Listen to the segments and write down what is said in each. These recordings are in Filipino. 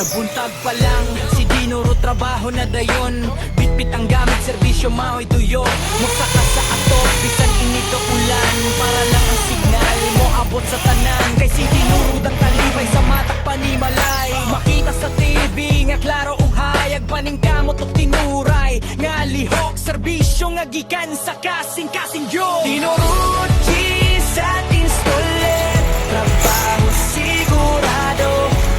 Sa buntag pa lang, si Dinoro trabaho na dayon. Bitbit ang gamit, serbisyo mao'y tuyo. Magsaka sa ato, bisan inito ulan. Para lang ang signal mo abot sa tanan. Kay si Dinoro dang talibay sa matak panimalay. Makita sa TV nga klaro ug hayag paning kamot ug tinuray. Nga lihok, serbisyo nga gikan sa kasing-kasing yo. Dinoro sa installer, trabaho sigurado.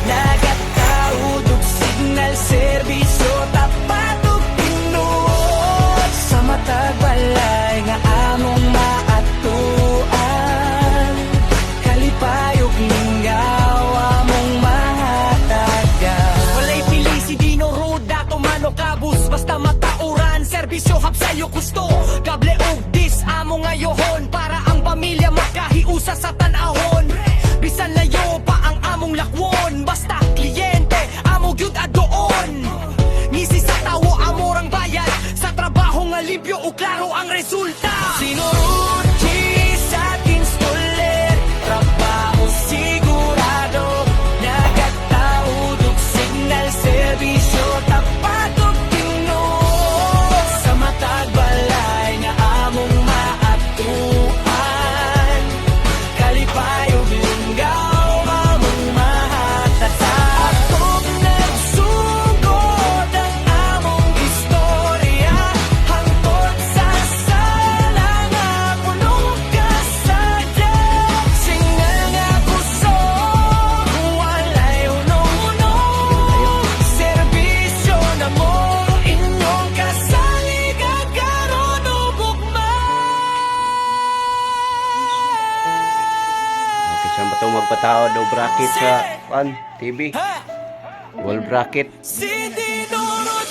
Nagataud ug signal, serbisyo tapat ug tinuod. Sa matag balay nga among maatuan. Kalipay ug linggaw among mahatagan. Walay pili si Dinoro, dato man o kabus. Basta matauran, serbisyo hapsayo gusto. Kable ug dis amo ngayohon. Para ang pamilya makahiusa sa tanahon. Bisan layo pa ang among lakwon. Basta kliyente, amo gyud adoon. Ngisi sa tawo, amorang bayad. Sa trabaho nga limpyo o klaro ang resulta. Sinuruchi sa installer, trabaho sigurado. Nagataud ug signal, serbisyo tapat ug tinuod. Sa matag balay nga among maatuan. Kalipay ug linggaw among mahatatan. Atog nagsugod ang among istorya. Hangtod sa sala nga punong kasadya. Singal nga puso, walay unong-unong. Serbisyo na mo inyong kasalig agkaroon Okay, saan ba itong magpataod o bracket sa TV? Wall bracket. Si Dinoro,